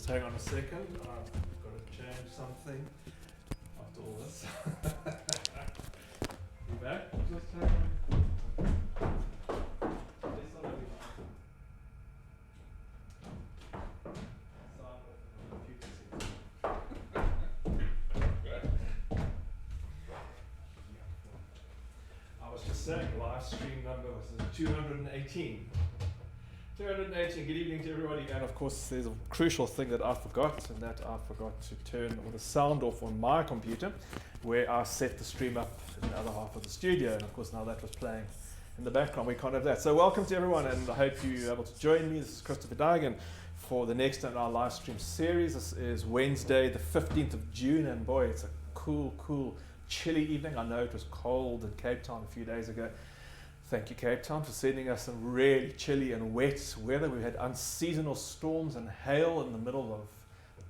hang on a second. I've got to change something after all this. You back? Just hang on. I was just saying, live stream number was 218. 218, good evening to everybody. And of course, there's a crucial thing that I forgot, and that I forgot to turn all the sound off on my computer, where I set the stream up in the other half of the studio. And of course, now that was playing in the background, we can't have that. So welcome to everyone, and I hope you're able to join me. This is Christopher Duigan for the next in our live stream series. This is Wednesday, the 15th of June, and boy, it's a cool, chilly evening. I know it was cold in Cape Town a few days ago. Thank you, Cape Town, for sending us some really chilly and wet weather. We had unseasonal storms and hail in the middle of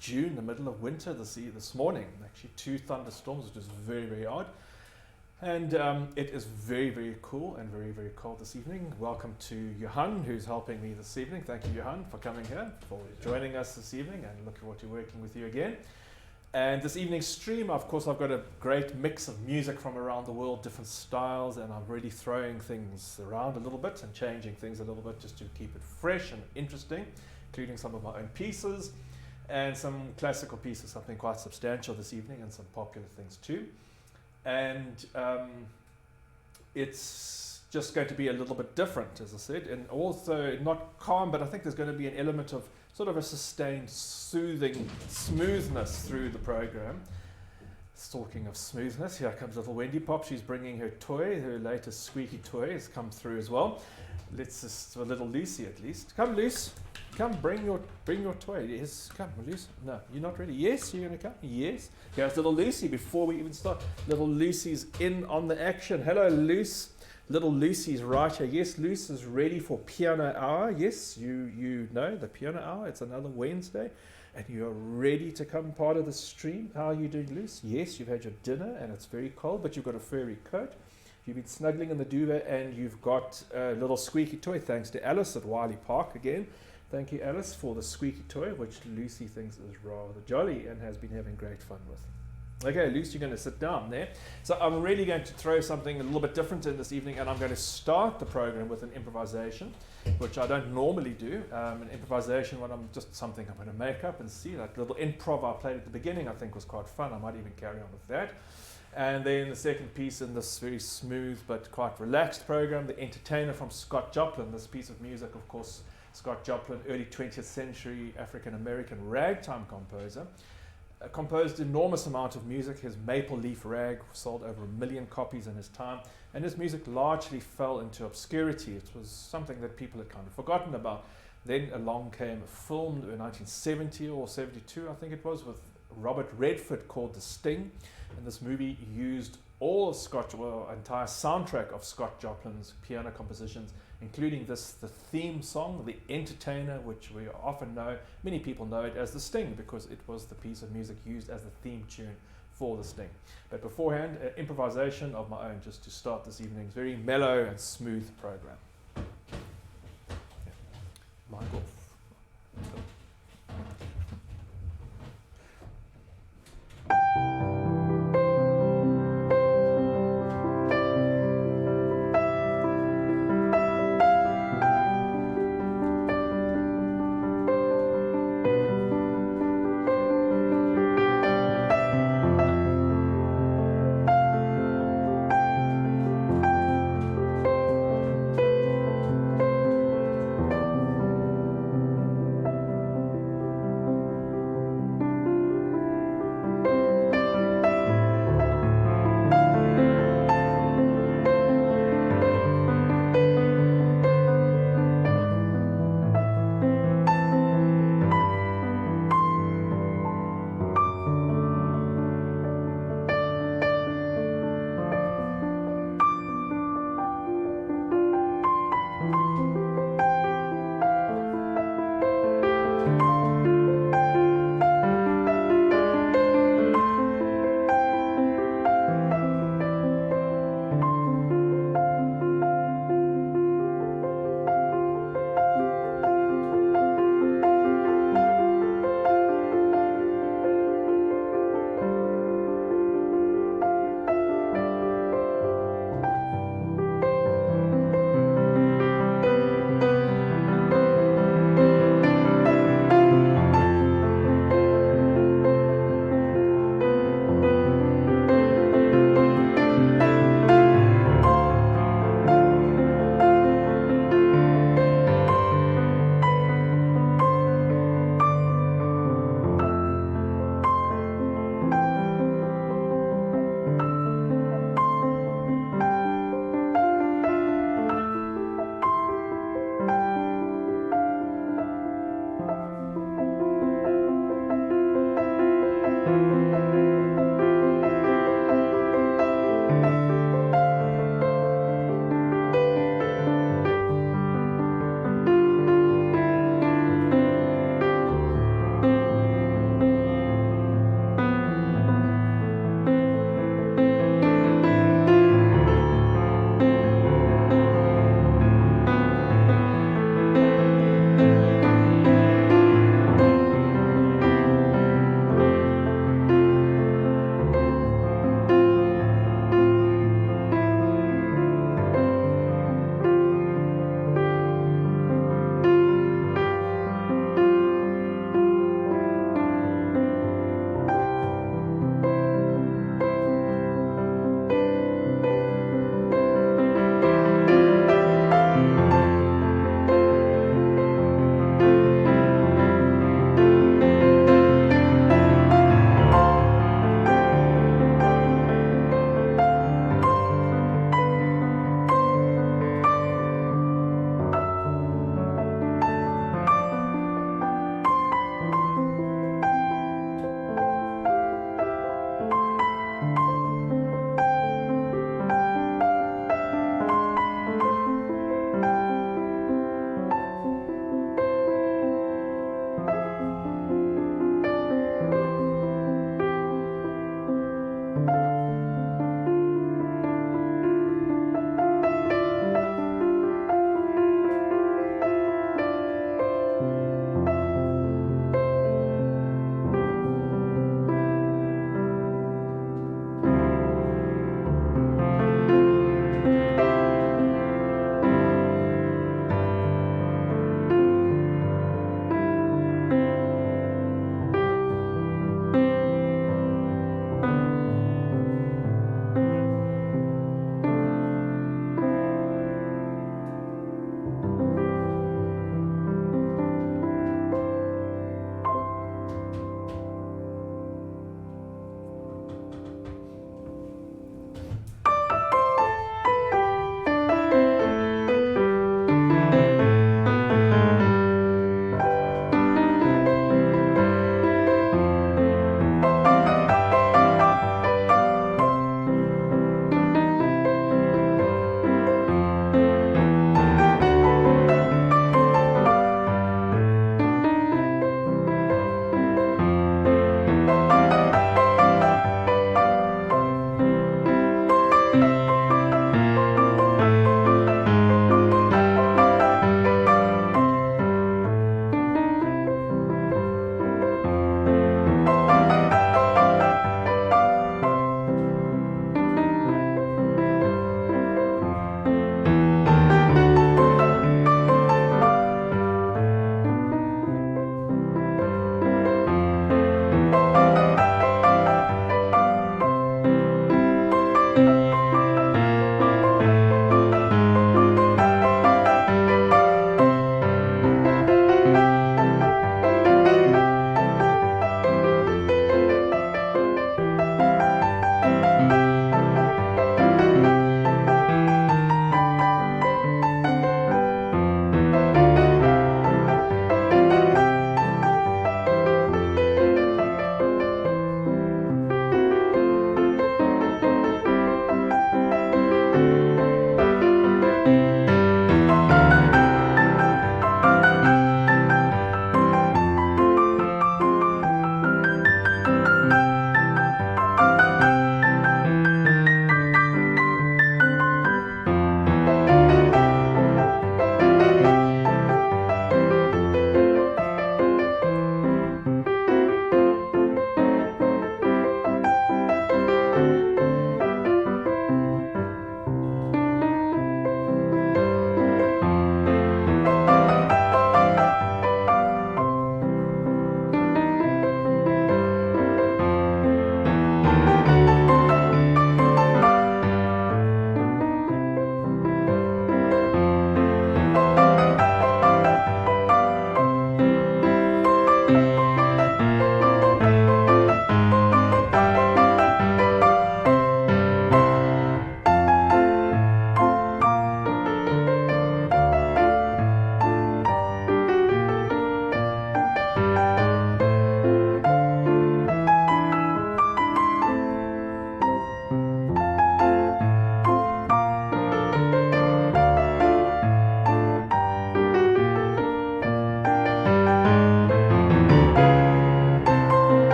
June, the middle of winter this morning. Actually, 2 thunderstorms, which is very odd. And it is very cool and very cold this evening. Welcome to Johan, who's helping me this evening. Thank you, Johan, for coming here, for joining us this evening, and look forward to working with you again. And this evening's stream, of course, I've got a great mix of music from around the world, different styles, and I'm really throwing things around a little bit and changing things a little bit just to keep it fresh and interesting, including some of my own pieces and some classical pieces, something quite substantial this evening, and some popular things too. And it's just going to be a little bit different, as I said, and also not calm, but I think there's going to be an element of sort of a sustained, soothing smoothness through the program. Talking of smoothness, here comes little Wendy Pop. She's bringing her toy. Her latest squeaky toy has come through as well. Let's just, a little Lucy at least. Come, Luce. Come, bring your toy. Yes, come, Lucy. No, you're not ready. Yes, you're going to come. Yes. Here's little Lucy. Before we even start, little Lucy's in on the action. Hello, Luce. Little Lucy's right here. Yes, Luce is ready for piano hour. Yes, you know the piano hour. It's another Wednesday, and you're ready to come part of the stream. How are you doing, Luce? Yes, you've had your dinner, and it's very cold, but you've got a furry coat. You've been snuggling in the duvet, and you've got a little squeaky toy, thanks to Alice at Wiley Park again. Thank you, Alice, for the squeaky toy, which Lucy thinks is rather jolly and has been having great fun with. Okay, Lucy, you're going to sit down there. So I'm really going to throw something a little bit different in this evening, and I'm going to start the program with an improvisation, which I don't normally do. An improvisation when I'm just something I'm going to make up and see. That little improv I played at the beginning I think was quite fun. I might even carry on with that. And then the second piece in this very smooth but quite relaxed program, The Entertainer from Scott Joplin. This piece of music, of course, Scott Joplin, early 20th century African-American ragtime composer. Composed enormous amount of music. His Maple Leaf Rag sold over 1 million copies in his time, and his music largely fell into obscurity. It was something that people had kind of forgotten about. Then along came a film in 1970 or 72, I think it was, with Robert Redford, called The Sting, and this movie used all of entire soundtrack of Scott Joplin's piano compositions, including the theme song, The Entertainer, which we often know, many people know it as The Sting, because it was the piece of music used as the theme tune for The Sting. But beforehand, an improvisation of my own, just to start this evening's very mellow and smooth program. Mic off.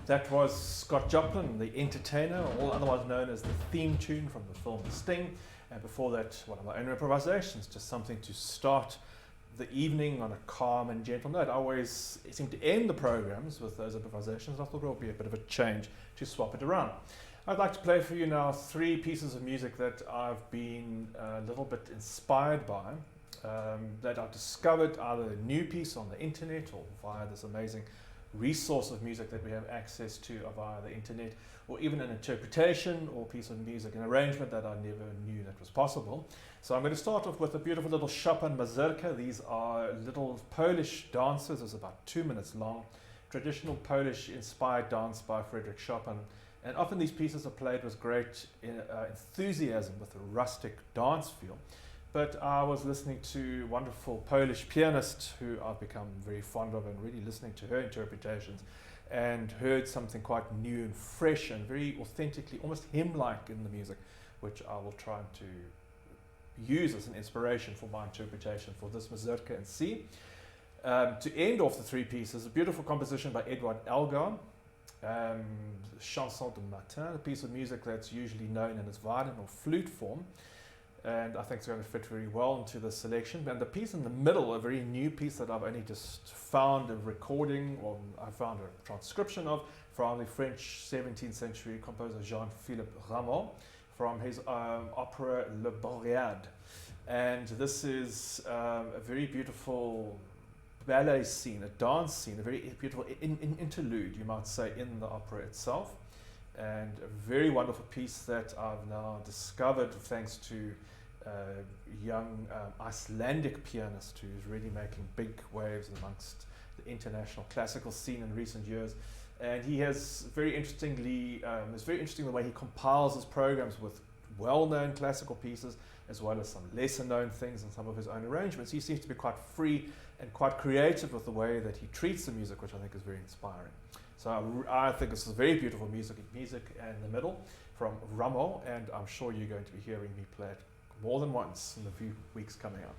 That was Scott Joplin, the entertainer, or otherwise known as the theme tune from the film Sting. And before that, one of my own improvisations, just something to start the evening on a calm and gentle note. I always seem to end the programs with those improvisations. I thought it would be a bit of a change to swap it around. I'd like to play for you now 3 pieces of music that I've been a little bit inspired by, that I've discovered either a new piece on the internet or via this amazing resource of music that we have access to via the internet, or even an interpretation or piece of music, an arrangement that I never knew that was possible. So I'm going to start off with a beautiful little Chopin Mazurka. These are little Polish dances. It's about 2 minutes long. Traditional Polish inspired dance by Frédéric Chopin. And often these pieces are played with great enthusiasm, with a rustic dance feel. But I was listening to a wonderful Polish pianist who I've become very fond of, and really listening to her interpretations, and heard something quite new and fresh and very authentically, almost hymn-like in the music, which I will try to use as an inspiration for my interpretation for this Mazurka in C. To end off the 3 pieces, a beautiful composition by Elgar, Chanson matin, a piece of music that's usually known in its violin or flute form. And I think it's going to fit very well into the selection. And the piece in the middle, a very new piece that I've only just found a recording, or I found a transcription of, from the French 17th century composer Jean-Philippe Rameau, from his opera Le Boréades. And this is a very beautiful ballet scene, a dance scene, a very beautiful interlude, you might say, in the opera itself. And a very wonderful piece that I've now discovered thanks to a young Icelandic pianist who's really making big waves amongst the international classical scene in recent years. And he has very interestingly, it's very interesting the way he compiles his programs with well-known classical pieces as well as some lesser-known things and some of his own arrangements. He seems to be quite free and quite creative with the way that he treats the music, which I think is very inspiring. So I think this is very beautiful music in the middle from Rameau, and I'm sure you're going to be hearing me play it more than once in the few weeks coming up.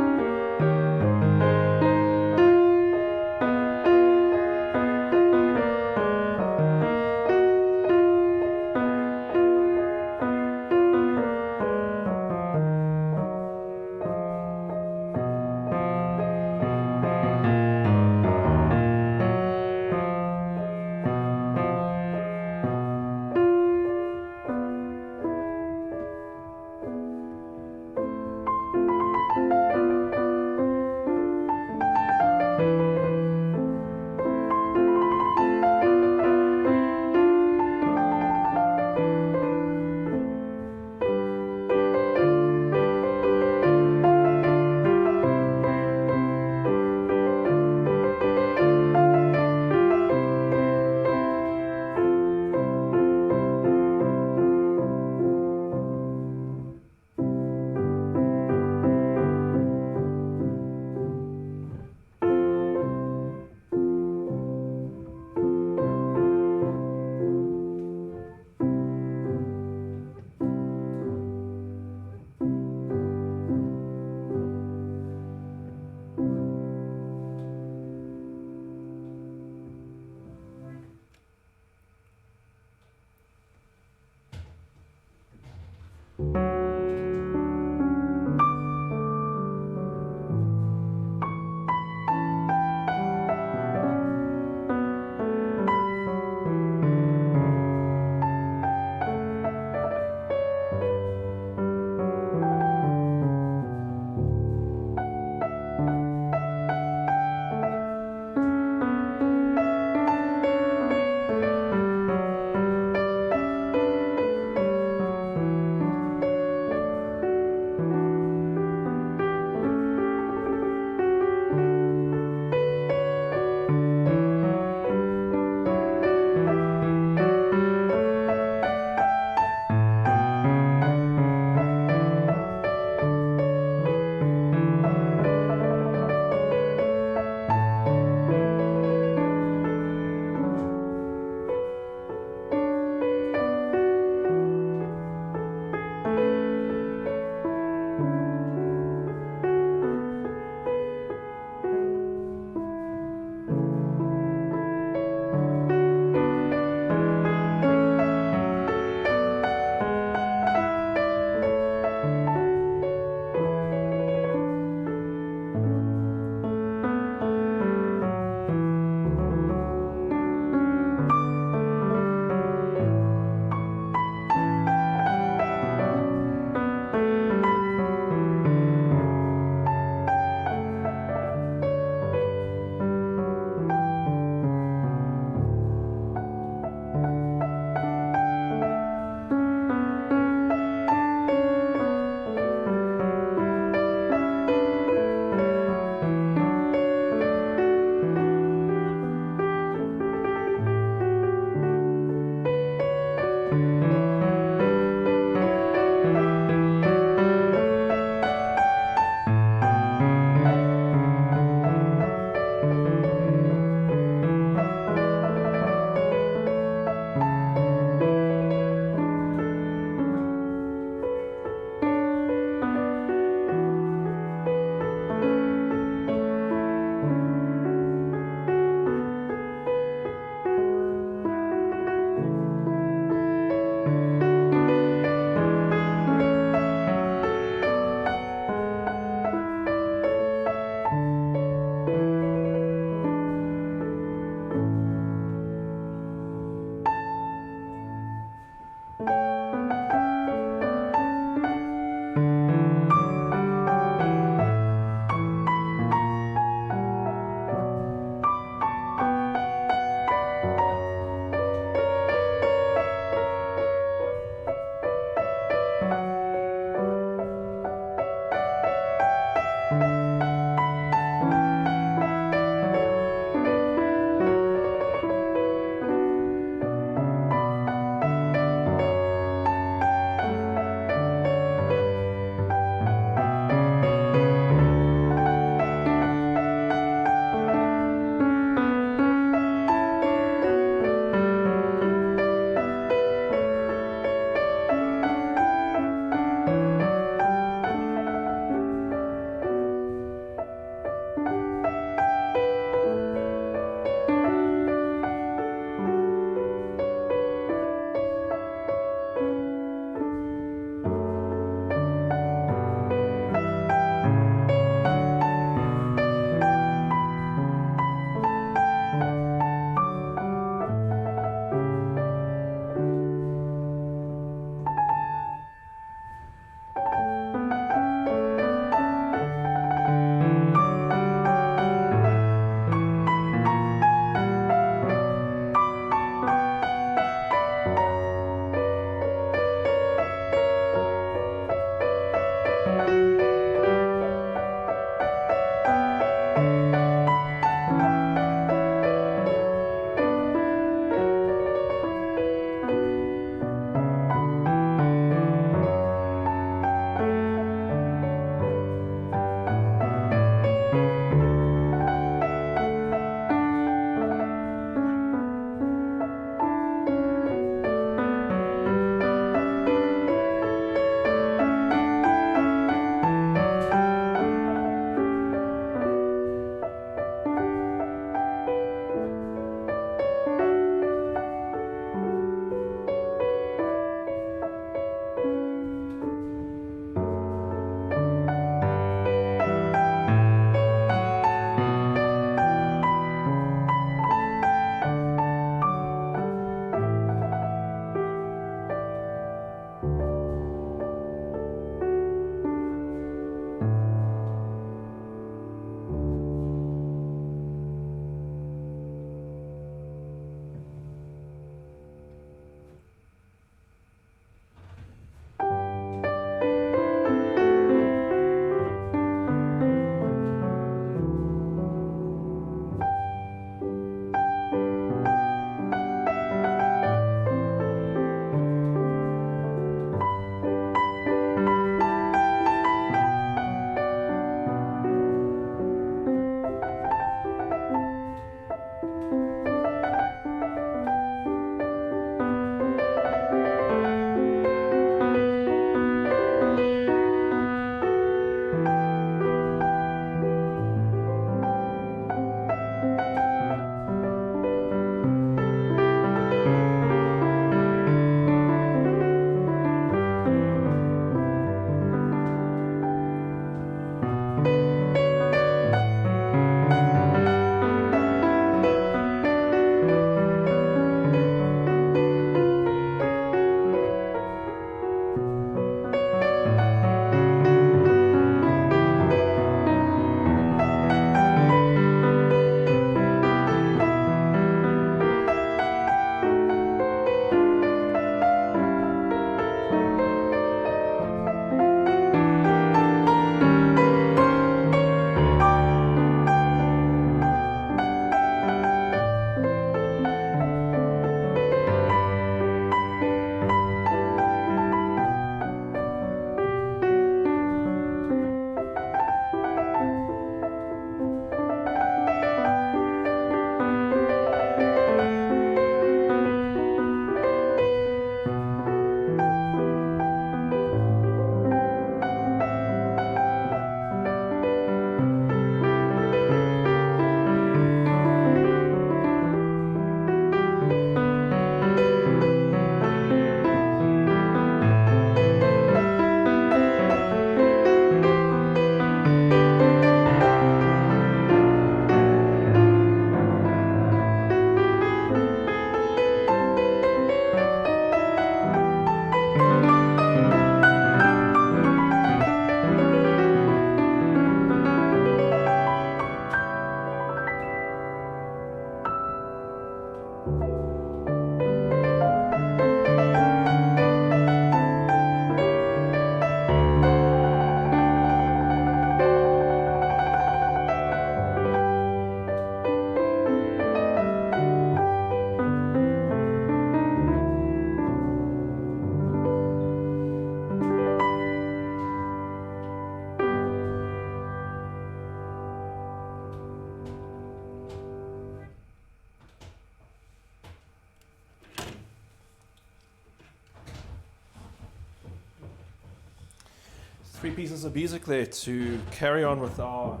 three pieces of music there to carry on with our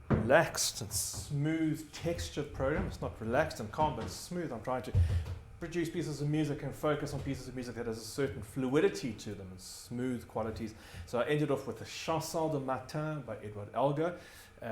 relaxed and smooth textured program. It's not relaxed and calm, but it's smooth. I'm trying to produce pieces of music and focus on pieces of music that has a certain fluidity to them and smooth qualities. So I ended off with the Chanson de Matin by Elgar.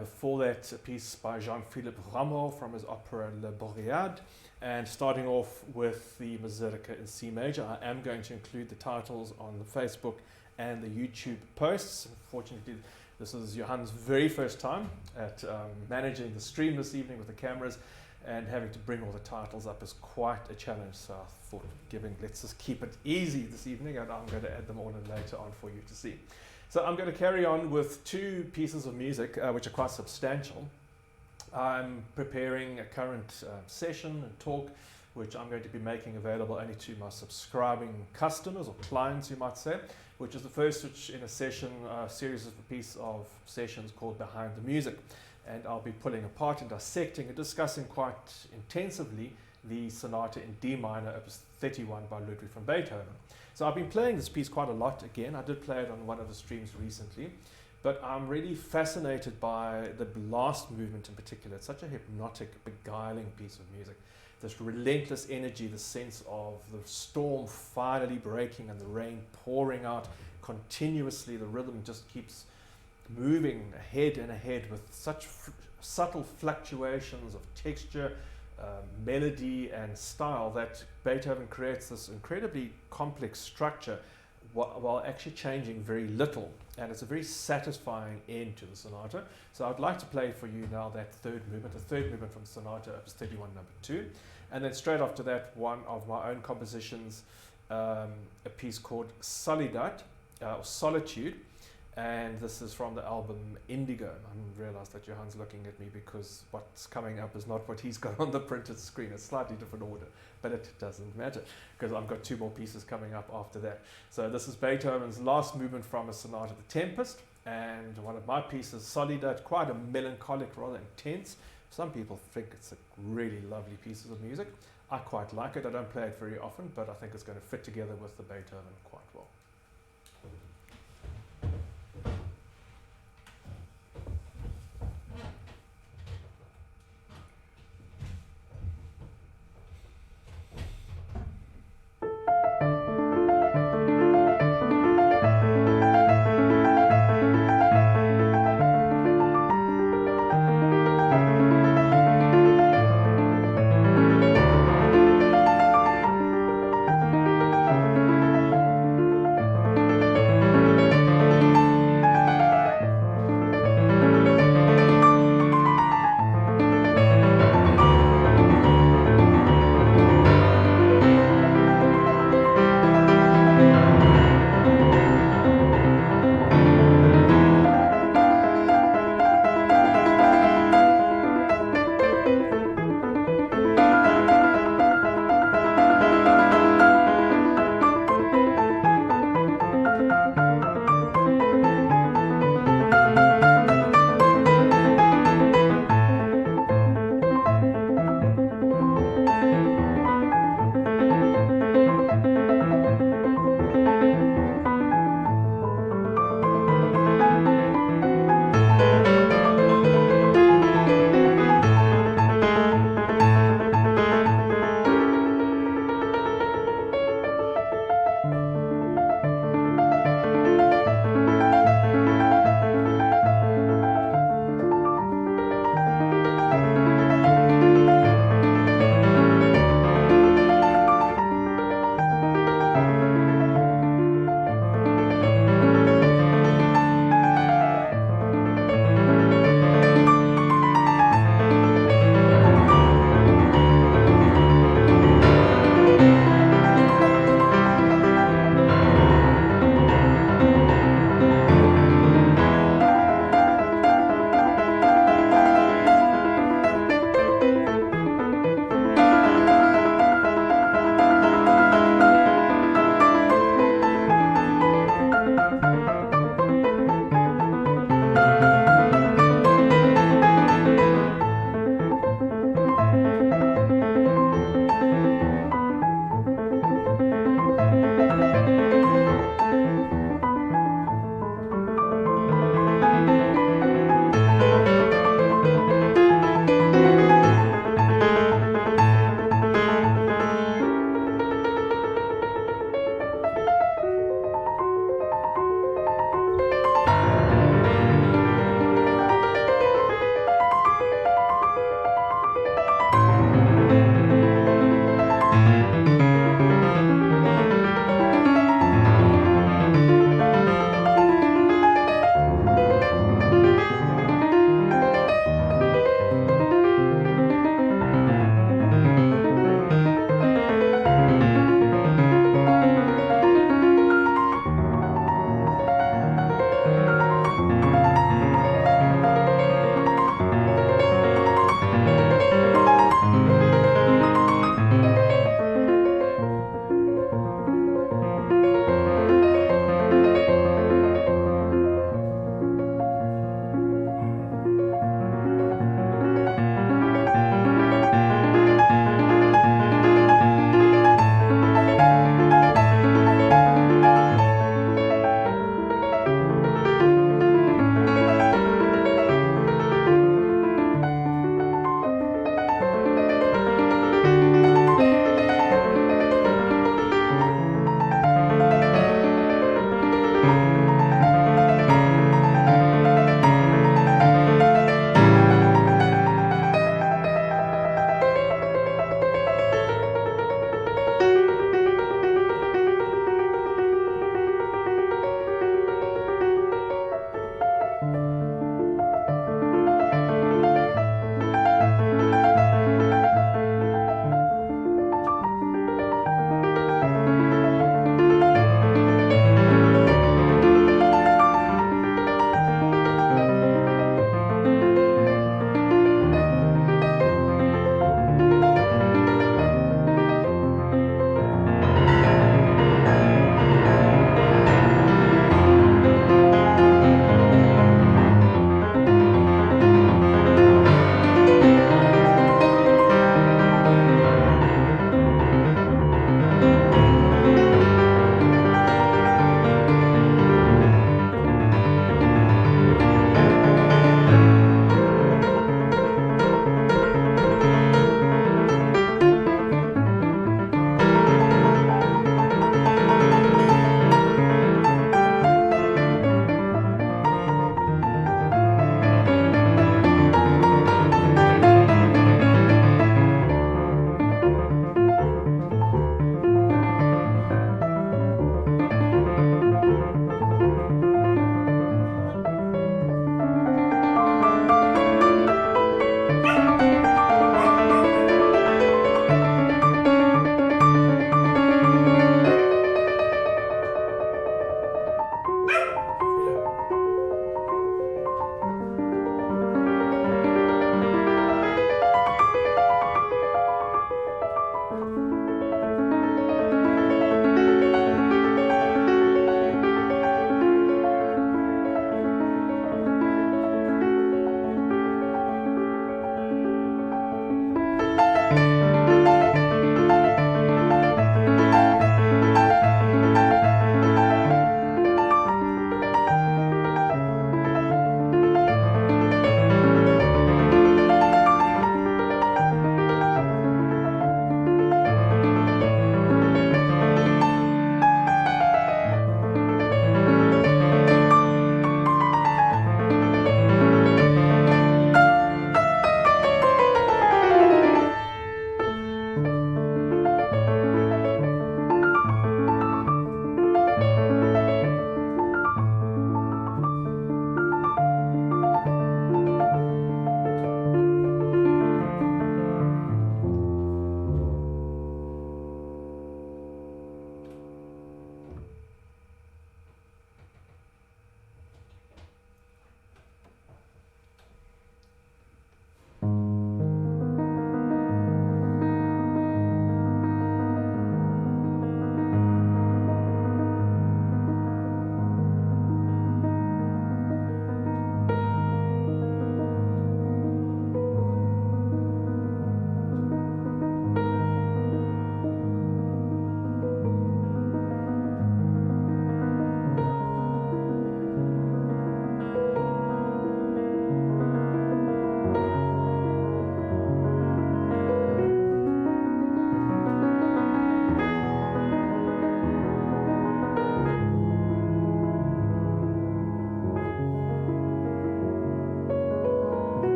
Before that, a piece by Phillipe Ramo from his opera Le Boréades. And starting off with the Mazurka in C major. I am going to include the titles on the Facebook and the YouTube posts. Unfortunately, this is Johan's very first time at managing the stream this evening with the cameras, and having to bring all the titles up is quite a challenge. So I thought, let's just keep it easy this evening, and I'm going to add them all in later on for you to see. So I'm going to carry on with two pieces of music which are quite substantial. I'm preparing a current session and talk which I'm going to be making available only to my subscribing customers or clients, you might say, which is the first which in a session, series of a piece of sessions called Behind the Music. And I'll be pulling apart and dissecting and discussing quite intensively the Sonata in D minor, opus 31 by Ludwig from Beethoven. So I've been playing this piece quite a lot again. I did play it on one of the streams recently, but I'm really fascinated by the last movement in particular. It's such a hypnotic, beguiling piece of music. This relentless energy, the sense of the storm finally breaking and the rain pouring out continuously. The rhythm just keeps moving ahead and ahead with such subtle fluctuations of texture, melody and style that Beethoven creates this incredibly complex structure while actually changing very little. And it's a very satisfying end to the sonata. So I'd like to play for you now that third movement, the third movement from Sonata, opus 31, number 2. And then straight after that, one of my own compositions, a piece called Solidart Solitude. And this is from the album Indigo. I realized that Johan's looking at me because what's coming up is not what he's got on the printed screen. It's slightly different order, but it doesn't matter because I've got two more pieces coming up after that. So this is Beethoven's last movement from a sonata, the Tempest, and one of my pieces, Solidad, quite a melancholic, rather intense. Some people think it's a really lovely piece of music. I quite like it. I don't play it very often, but I think it's going to fit together with the Beethoven quite well.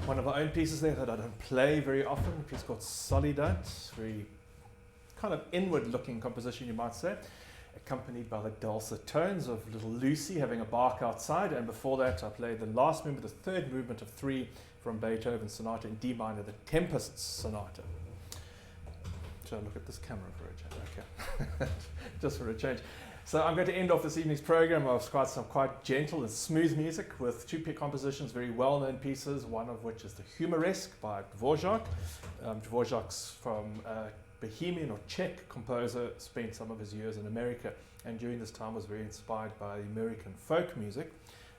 one of our own pieces there that I don't play very often, a piece called Solidart, very kind of inward-looking composition, you might say, accompanied by the dulcet tones of little Lucy having a bark outside. And before that, I played the last movement, the third movement of 3 from Beethoven's Sonata in D minor, the Tempest Sonata. Should I look at this camera for a change? Okay, just for a change. So I'm going to end off this evening's program with some quite gentle and smooth music with 2 compositions, very well-known pieces, one of which is the Humoresque by Dvořák. Dvořák's from Bohemian or Czech composer, spent some of his years in America, and during this time was very inspired by American folk music.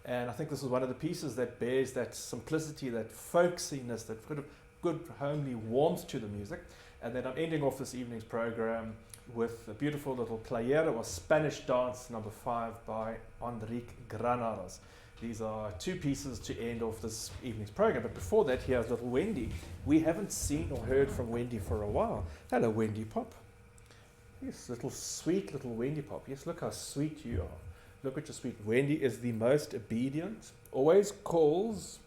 And I think this is one of the pieces that bears that simplicity, that folksiness, that kind of good homely warmth to the music. And then I'm ending off this evening's program with a beautiful little Playera, or Spanish Dance number 5 by Enrique Granados. These are 2 pieces to end off this evening's program. But before that, here's little Wendy. We haven't seen or heard from Wendy for a while. Hello, Wendy Pop. Yes, little sweet little Wendy Pop. Yes, look how sweet you are. Look at your sweet. Wendy is the most obedient, always calls,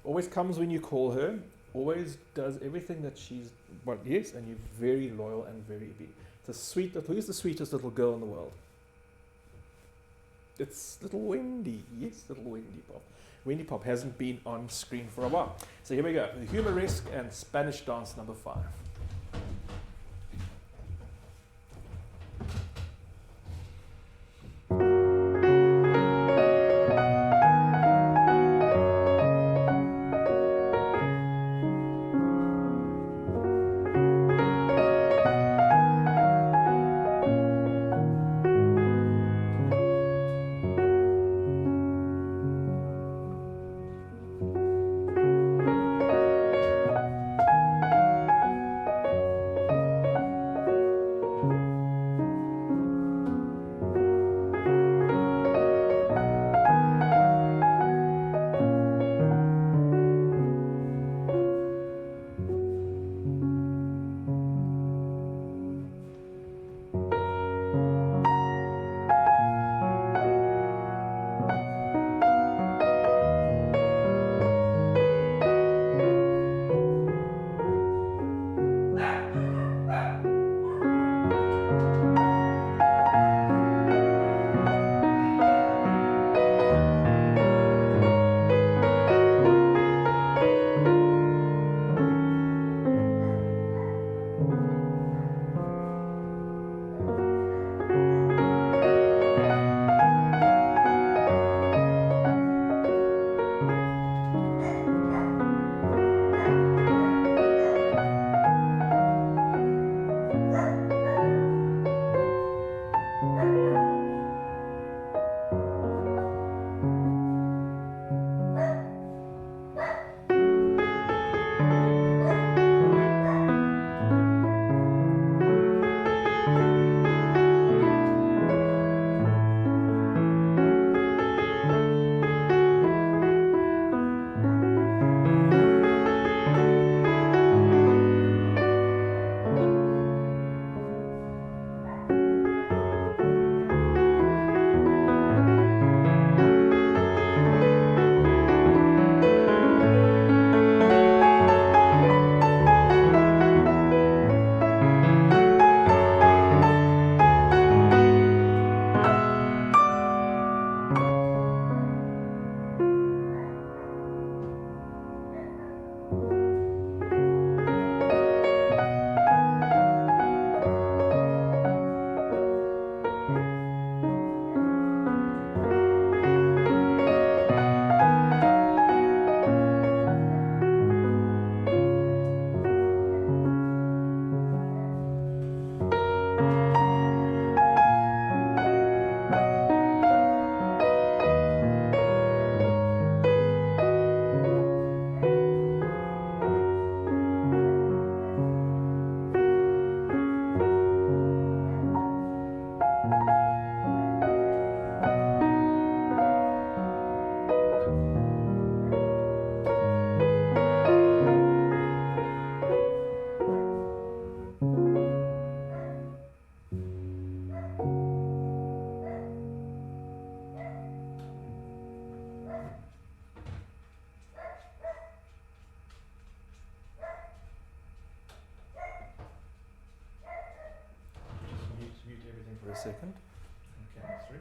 always comes when you call her, always does everything that she's, well, yes, and you're very loyal and very obedient. The sweet little, who's the sweetest little girl in the world? It's little Wendy. Yes, little Wendy Pop. Wendy Pop hasn't been on screen for a while. So here we go. The Humoresque and Spanish Dance number 5. second. Okay, 3.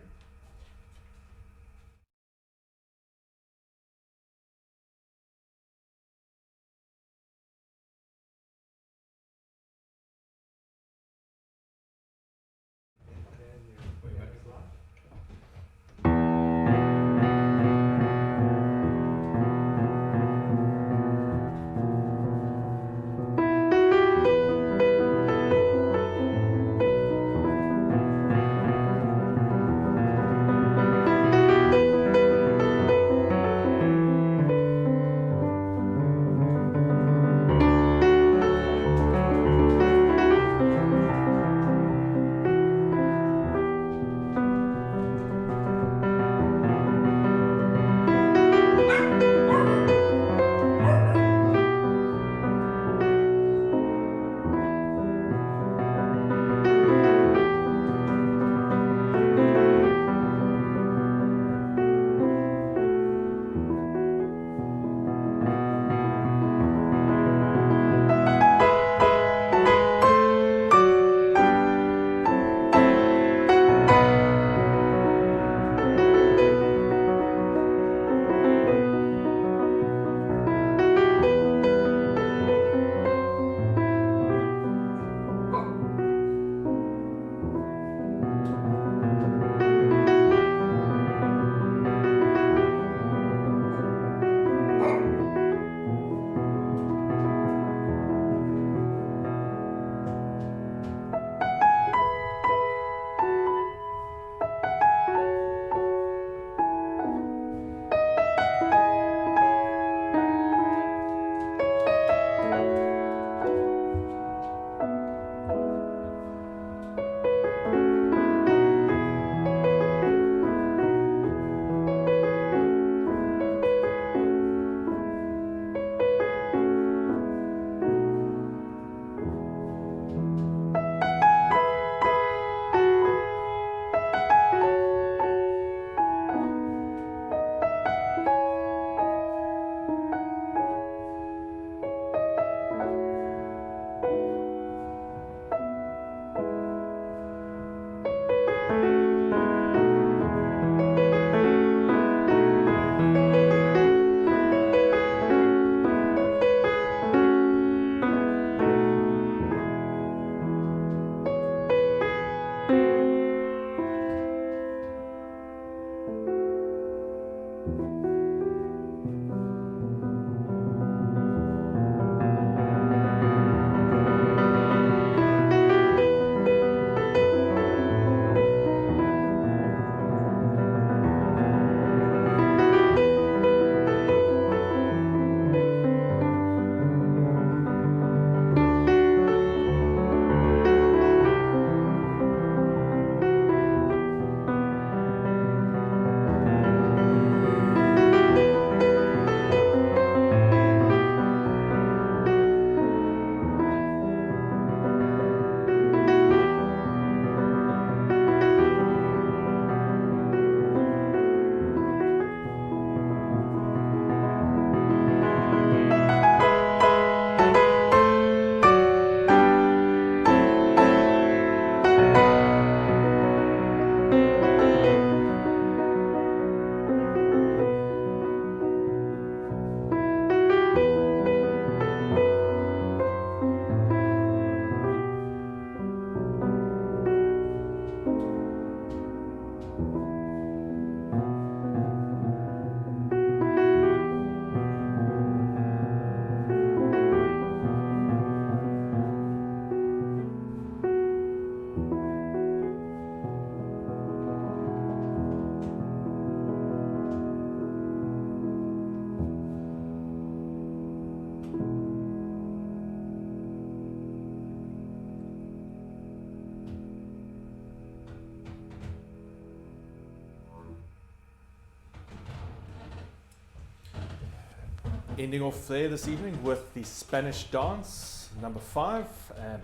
Ending off there this evening with the Spanish Dance, number 5,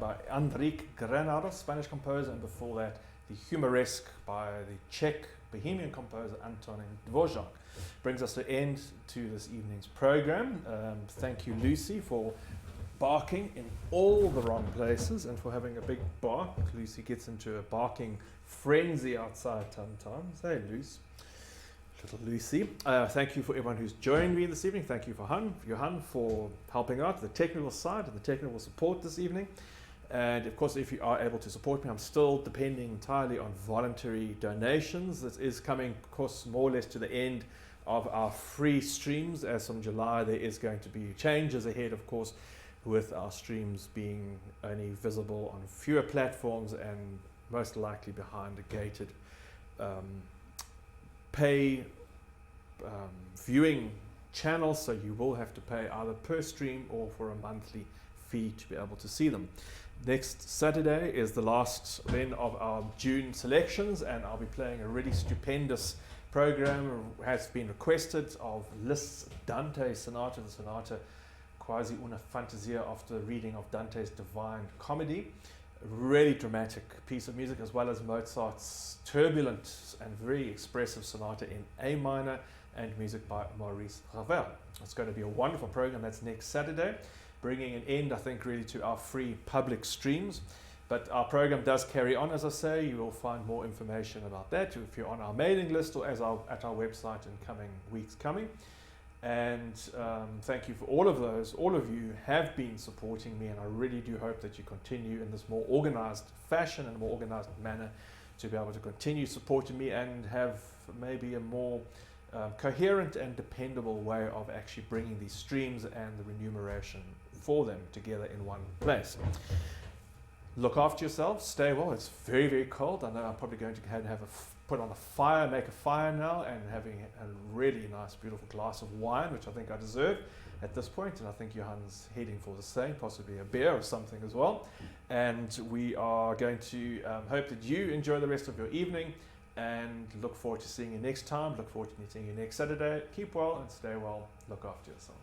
by Enrique Granados, Spanish composer, and before that, the Humoresque by the Czech Bohemian composer Antonín Dvořák. Brings us to end to this evening's program. Thank you, Lucy, for barking in all the wrong places and for having a big bark. Lucy gets into a barking frenzy outside sometimes. Hey, Lucy. Little Lucy. Thank you for everyone who's joined me this evening. Thank you for Johan for helping out the technical side and the technical support this evening. And of course, if you are able to support me, I'm still depending entirely on voluntary donations. This is coming, of course, more or less to the end of our free streams. As from July, there is going to be changes ahead, of course, with our streams being only visible on fewer platforms and most likely behind a gated pay viewing channel, so you will have to pay either per stream or for a monthly fee to be able to see them. Next Saturday is the last then of our June selections, and I'll be playing a really stupendous program, has been requested, of Liszt's Dante Sonata, the Sonata quasi una fantasia after reading of Dante's Divine Comedy. Really dramatic piece of music, as well as Mozart's turbulent and very expressive sonata in A minor and music by Maurice Ravel. It's going to be a wonderful program. That's next Saturday, bringing an end, I think, really to our free public streams. But our program does carry on, as I say. You will find more information about that if you're on our mailing list or at our website in coming weeks coming. And thank you for all of those. All of you have been supporting me, and I really do hope that you continue in this more organized fashion and more organized manner to be able to continue supporting me and have maybe a more coherent and dependable way of actually bringing these streams and the remuneration for them together in one place. Look after yourselves, stay well. It's very, very cold. I know I'm probably going to put on a fire, make a fire now, and having a really nice, beautiful glass of wine, which I think I deserve at this point, and I think Johan's heading for the same, possibly a beer or something as well. And we are going to hope that you enjoy the rest of your evening, and look forward to seeing you next time. Look forward to seeing you next Saturday. Keep well and stay well. Look after yourselves.